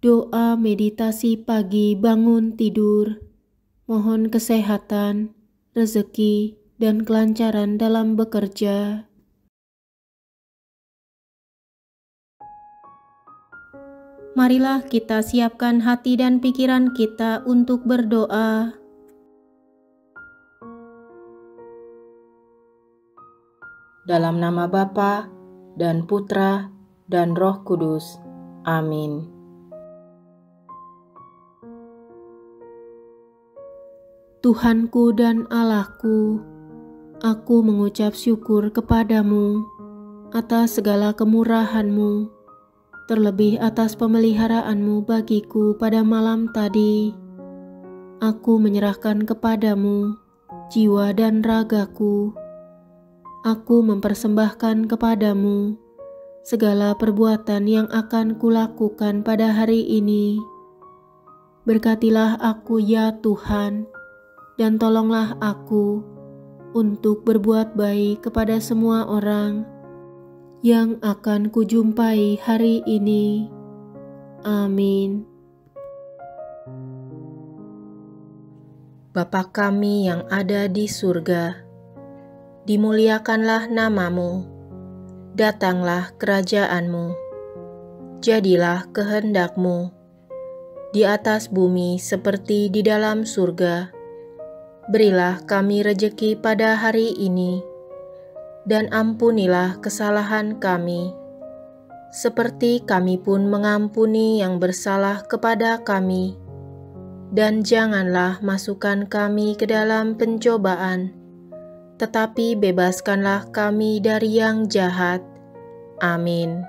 Doa meditasi pagi bangun tidur. Mohon kesehatan, rezeki, dan kelancaran dalam bekerja. Marilah kita siapkan hati dan pikiran kita untuk berdoa. Dalam nama Bapa dan Putra dan Roh Kudus. Amin. Tuhanku dan Allahku, aku mengucap syukur kepadamu atas segala kemurahan-Mu, terlebih atas pemeliharaanmu bagiku pada malam tadi. Aku menyerahkan kepadamu jiwa dan ragaku. Aku mempersembahkan kepadamu segala perbuatan yang akan kulakukan pada hari ini. Berkatilah aku ya Tuhan, dan tolonglah aku untuk berbuat baik kepada semua orang yang akan kujumpai hari ini. Amin. Bapa kami yang ada di surga, dimuliakanlah nama-Mu, datanglah kerajaan-Mu, jadilah kehendak-Mu di atas bumi seperti di dalam surga. Berilah kami rejeki pada hari ini, dan ampunilah kesalahan kami, seperti kami pun mengampuni yang bersalah kepada kami. Dan janganlah masukkan kami ke dalam pencobaan, tetapi bebaskanlah kami dari yang jahat. Amin.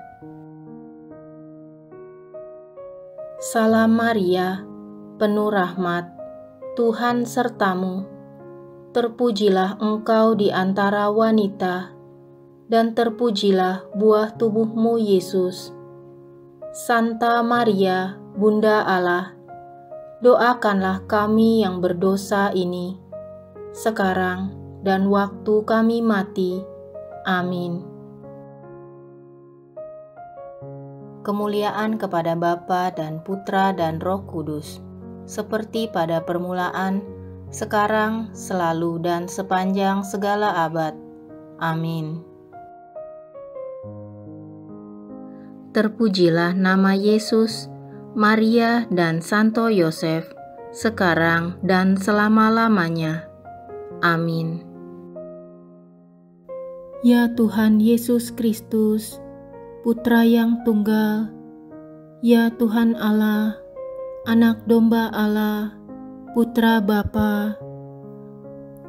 Salam Maria, penuh rahmat, Tuhan sertamu. Terpujilah engkau di antara wanita, dan terpujilah buah tubuhmu Yesus. Santa Maria, Bunda Allah, doakanlah kami yang berdosa ini, sekarang dan waktu kami mati. Amin. Kemuliaan kepada Bapa dan Putra dan Roh Kudus, seperti pada permulaan, sekarang, selalu, dan sepanjang segala abad. Amin. Terpujilah nama Yesus, Maria, dan Santo Yosef, sekarang dan selama-lamanya. Amin. Ya Tuhan Yesus Kristus, Putra yang tunggal, ya Tuhan Allah, Anak domba Allah, Putra Bapa,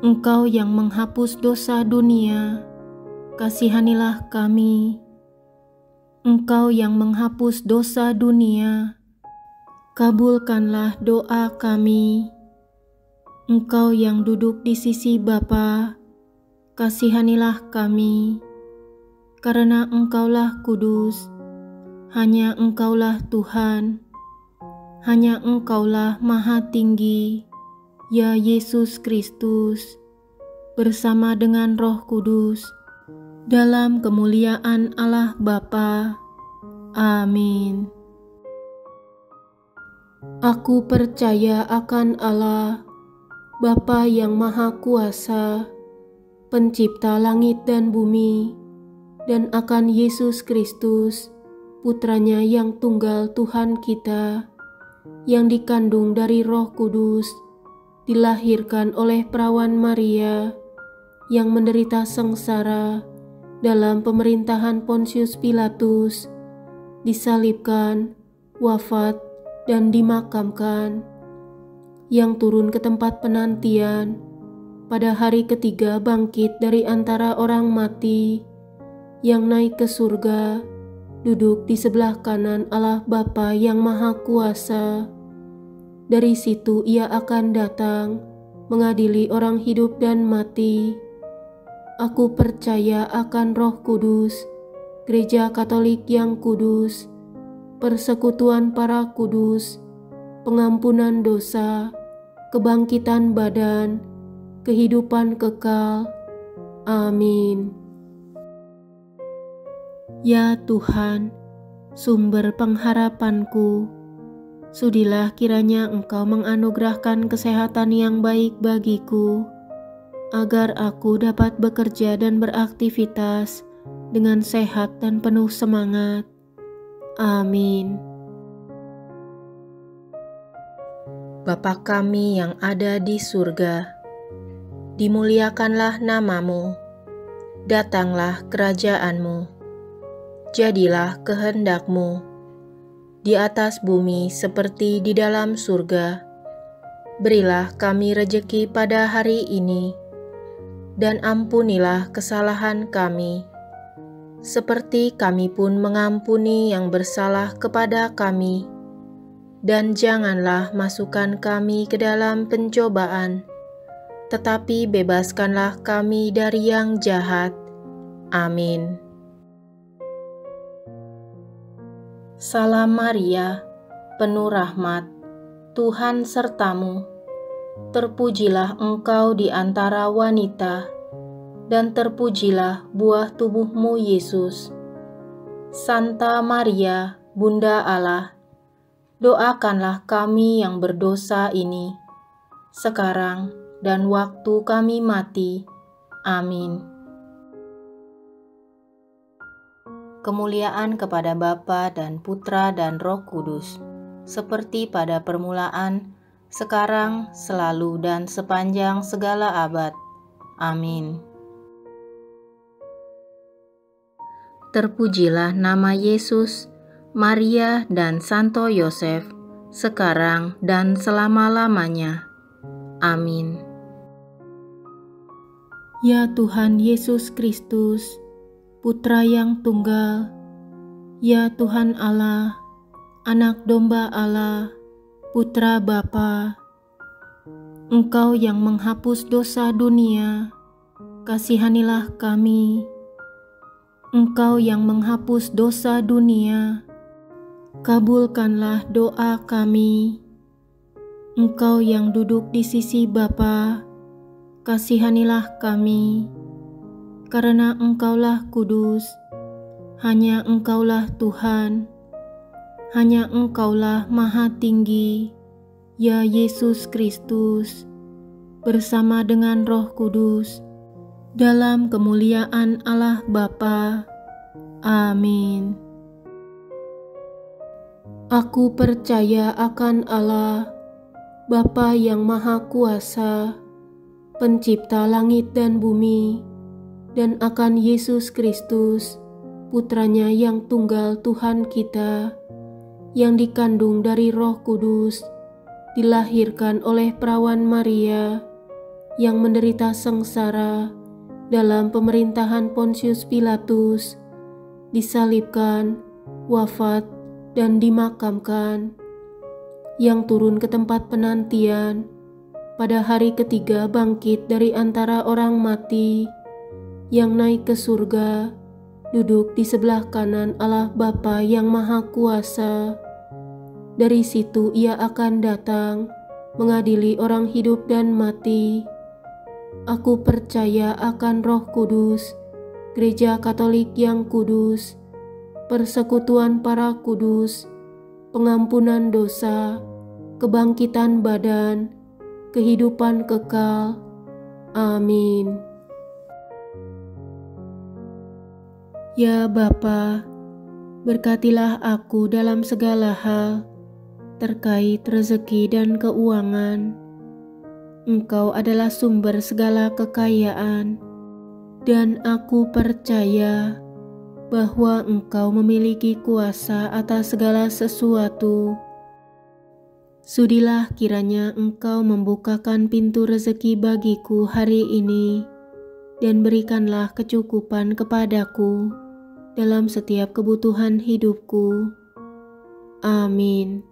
Engkau yang menghapus dosa dunia, kasihanilah kami. Engkau yang menghapus dosa dunia, kabulkanlah doa kami. Engkau yang duduk di sisi Bapa, kasihanilah kami. Karena Engkaulah kudus, hanya Engkaulah Tuhan, hanya Engkaulah Maha Tinggi, ya Yesus Kristus, bersama dengan Roh Kudus, dalam kemuliaan Allah Bapa. Amin. Aku percaya akan Allah, Bapa yang Maha Kuasa, Pencipta langit dan bumi, dan akan Yesus Kristus, Putranya yang tunggal Tuhan kita, yang dikandung dari Roh Kudus, dilahirkan oleh perawan Maria, yang menderita sengsara dalam pemerintahan Pontius Pilatus, disalibkan, wafat, dan dimakamkan, yang turun ke tempat penantian, pada hari ketiga bangkit dari antara orang mati, yang naik ke surga, duduk di sebelah kanan Allah Bapa yang Maha Kuasa. Dari situ Ia akan datang, mengadili orang hidup dan mati. Aku percaya akan Roh Kudus, Gereja Katolik yang kudus, persekutuan para kudus, pengampunan dosa, kebangkitan badan, kehidupan kekal. Amin. Ya Tuhan, sumber pengharapanku, Sudilah kiranya Engkau menganugerahkan kesehatan yang baik bagiku, agar aku dapat bekerja dan beraktivitas dengan sehat dan penuh semangat. Amin. Bapa kami yang ada di surga, dimuliakanlah nama-Mu, datanglah kerajaan-Mu, jadilah kehendak-Mu, di atas bumi seperti di dalam surga. Berilah kami rejeki pada hari ini, dan ampunilah kesalahan kami, seperti kami pun mengampuni yang bersalah kepada kami. Dan janganlah masukkan kami ke dalam pencobaan, tetapi bebaskanlah kami dari yang jahat. Amin. Salam Maria, penuh rahmat, Tuhan sertamu. Terpujilah engkau di antara wanita, dan terpujilah buah tubuhmu Yesus. Santa Maria, Bunda Allah, doakanlah kami yang berdosa ini, sekarang dan waktu kami mati. Amin. Kemuliaan kepada Bapa dan Putra dan Roh Kudus, seperti pada permulaan, sekarang, selalu, dan sepanjang segala abad. Amin. Terpujilah nama Yesus, Maria dan Santo Yosef, sekarang dan selama-lamanya. Amin. Ya Tuhan Yesus Kristus, Putra yang tunggal, ya Tuhan Allah, Anak Domba Allah, Putra Bapa, Engkau yang menghapus dosa dunia, kasihanilah kami. Engkau yang menghapus dosa dunia, kabulkanlah doa kami. Engkau yang duduk di sisi Bapa, kasihanilah kami. Karena Engkaulah kudus, hanya Engkaulah Tuhan, hanya Engkaulah Maha Tinggi, ya Yesus Kristus, bersama dengan Roh Kudus, dalam kemuliaan Allah Bapa. Amin. Aku percaya akan Allah, Bapa yang Maha Kuasa, Pencipta langit dan bumi, dan akan Yesus Kristus, Putranya yang tunggal Tuhan kita, yang dikandung dari Roh Kudus, dilahirkan oleh perawan Maria, yang menderita sengsara dalam pemerintahan Pontius Pilatus, disalibkan, wafat, dan dimakamkan, yang turun ke tempat penantian, pada hari ketiga bangkit dari antara orang mati, yang naik ke surga, duduk di sebelah kanan Allah Bapa yang Maha Kuasa. Dari situ Ia akan datang, mengadili orang hidup dan mati. Aku percaya akan Roh Kudus, Gereja Katolik yang kudus, persekutuan para kudus, pengampunan dosa, kebangkitan badan, kehidupan kekal. Amin. Ya Bapa, berkatilah aku dalam segala hal, terkait rezeki dan keuangan. Engkau adalah sumber segala kekayaan, dan aku percaya bahwa Engkau memiliki kuasa atas segala sesuatu. Sudilah kiranya Engkau membukakan pintu rezeki bagiku hari ini, dan berikanlah kecukupan kepadaku dalam setiap kebutuhan hidupku. Amin.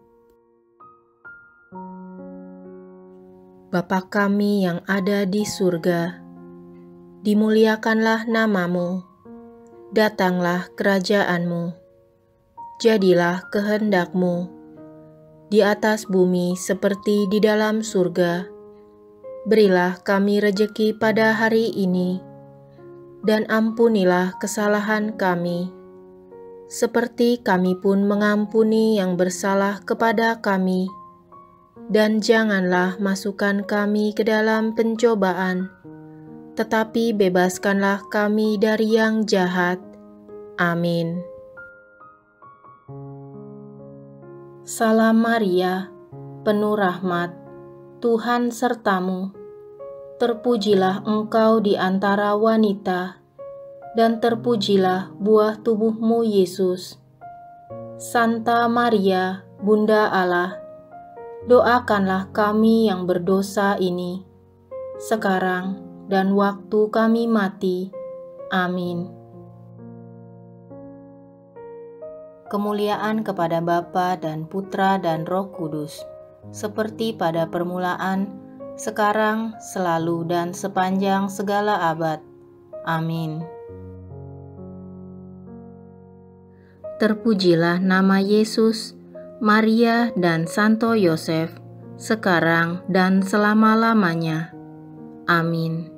Bapa kami yang ada di surga, dimuliakanlah nama-Mu, datanglah kerajaan-Mu, jadilah kehendak-Mu, di atas bumi seperti di dalam surga. Berilah kami rejeki pada hari ini, dan ampunilah kesalahan kami, seperti kami pun mengampuni yang bersalah kepada kami. Dan janganlah masukkan kami ke dalam pencobaan, tetapi bebaskanlah kami dari yang jahat. Amin. Salam Maria, penuh rahmat, Tuhan sertamu. Terpujilah engkau di antara wanita, dan terpujilah buah tubuhmu Yesus. Santa Maria, Bunda Allah, doakanlah kami yang berdosa ini, sekarang dan waktu kami mati. Amin. Kemuliaan kepada Bapa dan Putra dan Roh Kudus, seperti pada permulaan, sekarang, selalu, dan sepanjang segala abad. Amin. Terpujilah nama Yesus, Maria, dan Santo Yosef, sekarang dan selama-lamanya. Amin.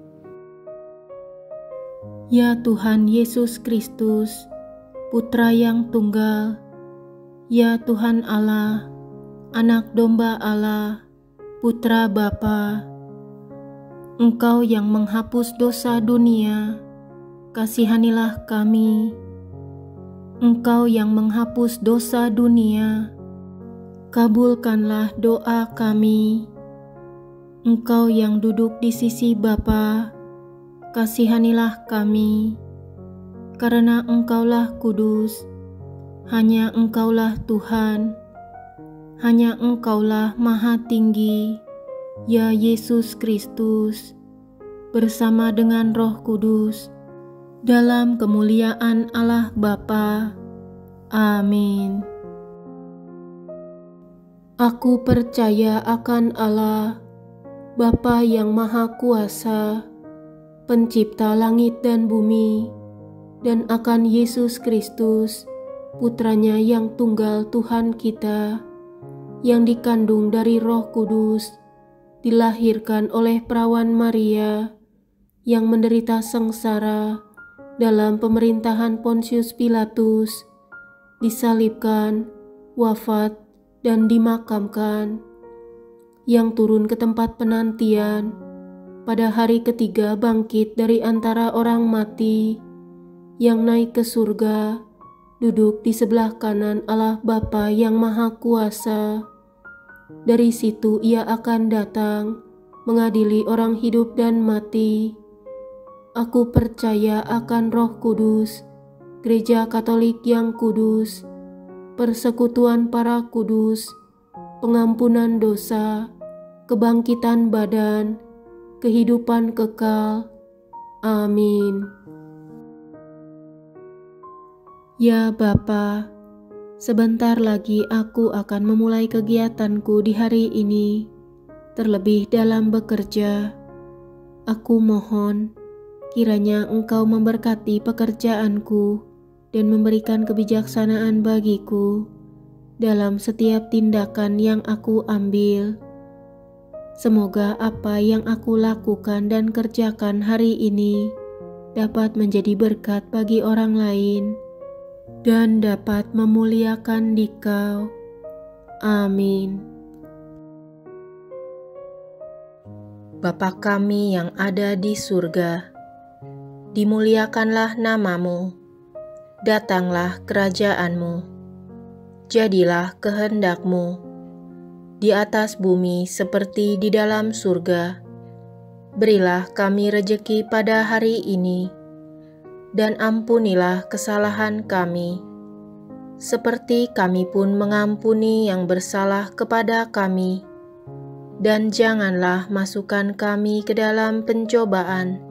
Ya Tuhan Yesus Kristus, Putra yang tunggal, ya Tuhan Allah, Anak Domba Allah, Putra Bapa, Engkau yang menghapus dosa dunia, kasihanilah kami. Engkau yang menghapus dosa dunia, kabulkanlah doa kami. Engkau yang duduk di sisi Bapa, kasihanilah kami. Karena Engkaulah kudus, hanya Engkaulah Tuhan, hanya Engkaulah Maha Tinggi, ya Yesus Kristus, bersama dengan Roh Kudus, dalam kemuliaan Allah Bapa. Amin. Aku percaya akan Allah, Bapa yang Maha Kuasa, Pencipta langit dan bumi, dan akan Yesus Kristus, Putranya yang tunggal Tuhan kita, yang dikandung dari Roh Kudus, dilahirkan oleh perawan Maria, yang menderita sengsara dalam pemerintahan Pontius Pilatus, disalibkan, wafat, dan dimakamkan, yang turun ke tempat penantian, pada hari ketiga bangkit dari antara orang mati, yang naik ke surga, duduk di sebelah kanan Allah Bapa yang Maha Kuasa. Dari situ Ia akan datang, mengadili orang hidup dan mati. Aku percaya akan Roh Kudus, Gereja Katolik yang kudus, persekutuan para kudus, pengampunan dosa, kebangkitan badan, kehidupan kekal. Amin. Ya Bapa, sebentar lagi aku akan memulai kegiatanku di hari ini, terlebih dalam bekerja. Aku mohon, kiranya Engkau memberkati pekerjaanku dan memberikan kebijaksanaan bagiku dalam setiap tindakan yang aku ambil. Semoga apa yang aku lakukan dan kerjakan hari ini dapat menjadi berkat bagi orang lain dan dapat memuliakan Dikau. Amin. Bapa kami yang ada di surga, dimuliakanlah namamu, datanglah kerajaan-Mu, jadilah kehendak-Mu, di atas bumi seperti di dalam surga. Berilah kami rejeki pada hari ini, dan ampunilah kesalahan kami, seperti kami pun mengampuni yang bersalah kepada kami. Dan janganlah masukkan kami ke dalam pencobaan,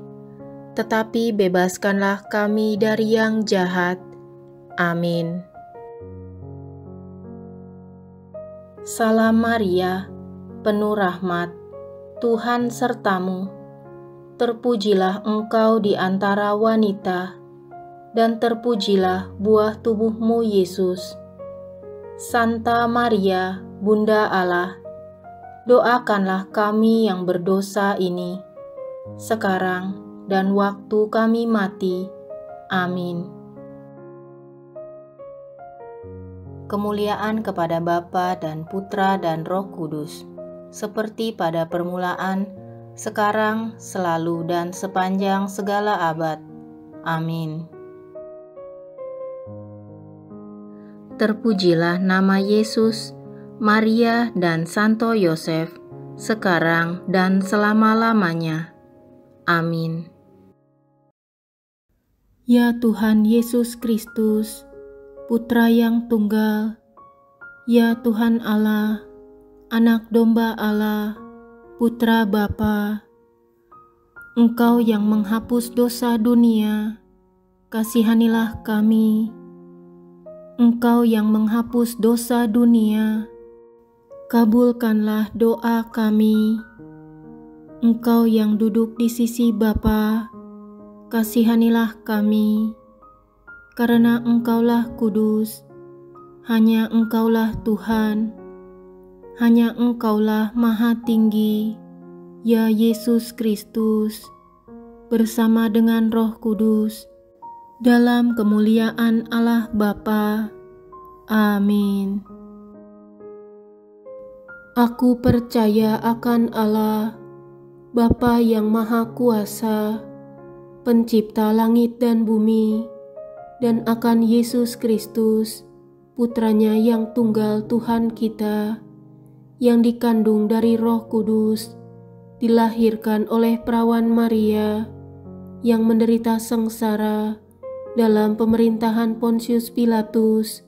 tetapi bebaskanlah kami dari yang jahat. Amin. Salam Maria, penuh rahmat, Tuhan sertamu. Terpujilah engkau di antara wanita, dan terpujilah buah tubuhmu Yesus. Santa Maria, Bunda Allah, doakanlah kami yang berdosa ini, sekarang dan waktu kami mati. Amin. Kemuliaan kepada Bapa dan Putra dan Roh Kudus, seperti pada permulaan, sekarang, selalu, dan sepanjang segala abad. Amin. Terpujilah nama Yesus, Maria, dan Santo Yosef, sekarang dan selama-lamanya. Amin. Ya Tuhan Yesus Kristus, Putra yang tunggal, ya Tuhan Allah, Anak Domba Allah, Putra Bapa, Engkau yang menghapus dosa dunia, kasihanilah kami. Engkau yang menghapus dosa dunia, kabulkanlah doa kami. Engkau yang duduk di sisi Bapa, kasihanilah kami. Karena Engkaulah kudus, hanya Engkaulah Tuhan, hanya Engkaulah Maha Tinggi, ya Yesus Kristus, bersama dengan Roh Kudus, dalam kemuliaan Allah Bapa. Amin. Aku percaya akan Allah, Bapa yang Maha Kuasa, Pencipta langit dan bumi, dan akan Yesus Kristus, Putranya yang tunggal Tuhan kita, yang dikandung dari Roh Kudus, dilahirkan oleh perawan Maria, yang menderita sengsara dalam pemerintahan Pontius Pilatus,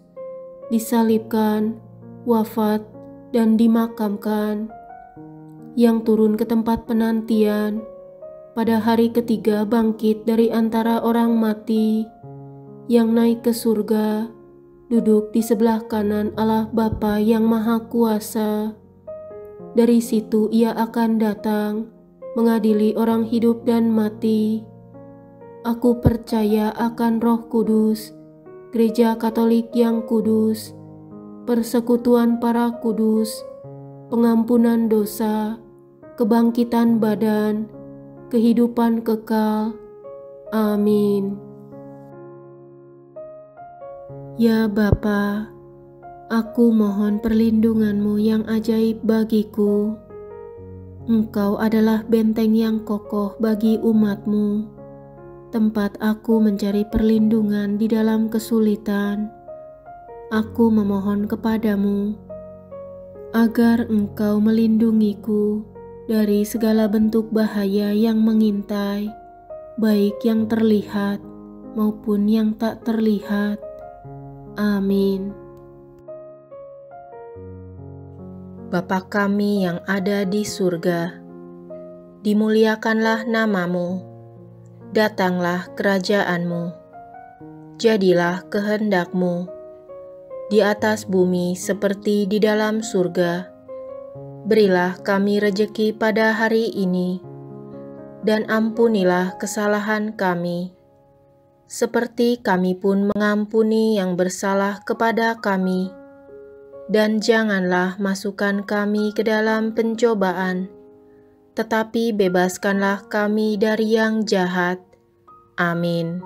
disalibkan, wafat, dan dimakamkan, yang turun ke tempat penantian, pada hari ketiga bangkit dari antara orang mati, yang naik ke surga, duduk di sebelah kanan Allah Bapa yang Maha Kuasa. Dari situ Ia akan datang, mengadili orang hidup dan mati. Aku percaya akan Roh Kudus, Gereja Katolik yang kudus, persekutuan para kudus, pengampunan dosa, kebangkitan badan, kehidupan kekal. Amin. Ya Bapa, aku mohon perlindungan-Mu yang ajaib bagiku. Engkau adalah benteng yang kokoh bagi umat-Mu, tempat aku mencari perlindungan di dalam kesulitan. Aku memohon kepadamu, agar Engkau melindungiku dari segala bentuk bahaya yang mengintai, baik yang terlihat maupun yang tak terlihat. Amin. Bapa kami yang ada di surga, dimuliakanlah nama-Mu, datanglah kerajaan-Mu, jadilah kehendak-Mu, di atas bumi seperti di dalam surga. Berilah kami rejeki pada hari ini, dan ampunilah kesalahan kami, seperti kami pun mengampuni yang bersalah kepada kami. Dan janganlah masukkan kami ke dalam pencobaan, tetapi bebaskanlah kami dari yang jahat. Amin.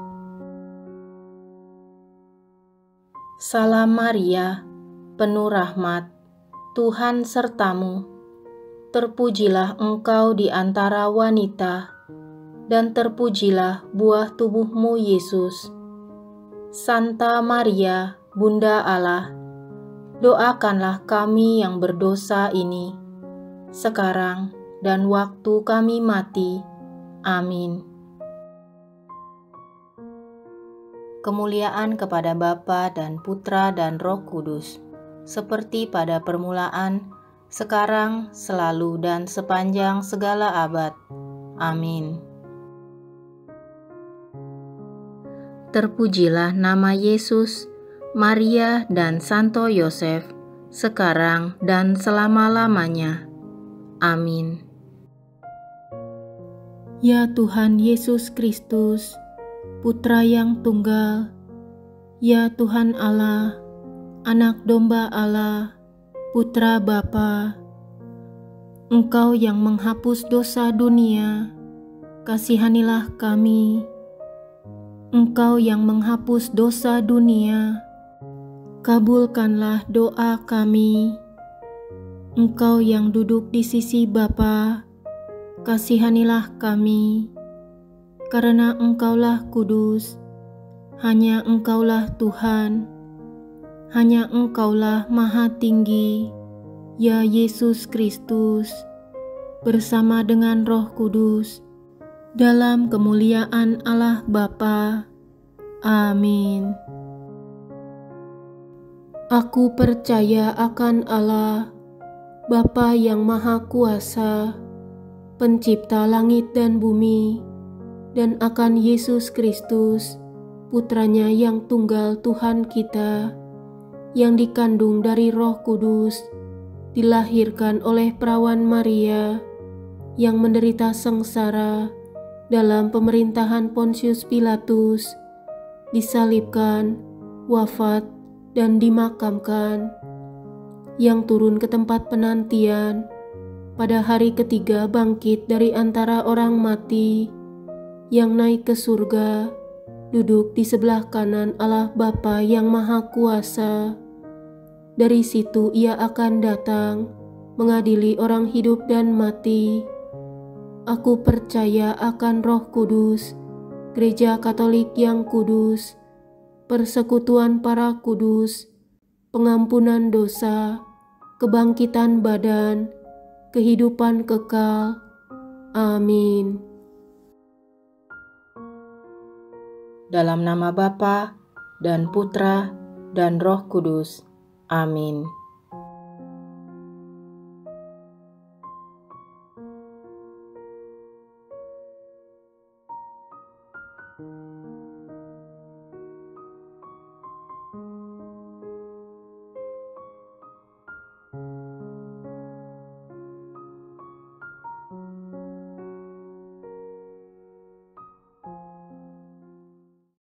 Salam Maria, penuh rahmat, Tuhan sertamu. Terpujilah engkau di antara wanita, dan terpujilah buah tubuhmu Yesus. Santa Maria, Bunda Allah, doakanlah kami yang berdosa ini, sekarang dan waktu kami mati. Amin. Kemuliaan kepada Bapa dan Putra dan Roh Kudus, seperti pada permulaan, sekarang, selalu, dan sepanjang segala abad. Amin. Terpujilah nama Yesus, Maria, dan Santo Yosef, sekarang dan selama-lamanya. Amin. Ya Tuhan Yesus Kristus, Putra yang tunggal, ya Tuhan Allah, Anak Domba Allah, Putra Bapa, Engkau yang menghapus dosa dunia, kasihanilah kami. Engkau yang menghapus dosa dunia, kabulkanlah doa kami. Engkau yang duduk di sisi Bapa, kasihanilah kami, karena Engkaulah kudus, hanya Engkaulah Tuhan, hanya Engkaulah Maha Tinggi, ya Yesus Kristus, bersama dengan Roh Kudus, dalam kemuliaan Allah Bapa. Amin. Aku percaya akan Allah, Bapa yang Maha Kuasa, Pencipta langit dan bumi, dan akan Yesus Kristus, Putranya yang tunggal Tuhan kita, yang dikandung dari Roh Kudus, dilahirkan oleh perawan Maria, yang menderita sengsara dalam pemerintahan Pontius Pilatus, disalibkan, wafat, dan dimakamkan, yang turun ke tempat penantian, pada hari ketiga bangkit dari antara orang mati, yang naik ke surga, duduk di sebelah kanan Allah Bapa yang Maha Kuasa. Dari situ Ia akan datang, mengadili orang hidup dan mati. Aku percaya akan Roh Kudus, Gereja Katolik yang kudus, persekutuan para kudus, pengampunan dosa, kebangkitan badan, kehidupan kekal. Amin. Dalam nama Bapa dan Putra dan Roh Kudus. Amin.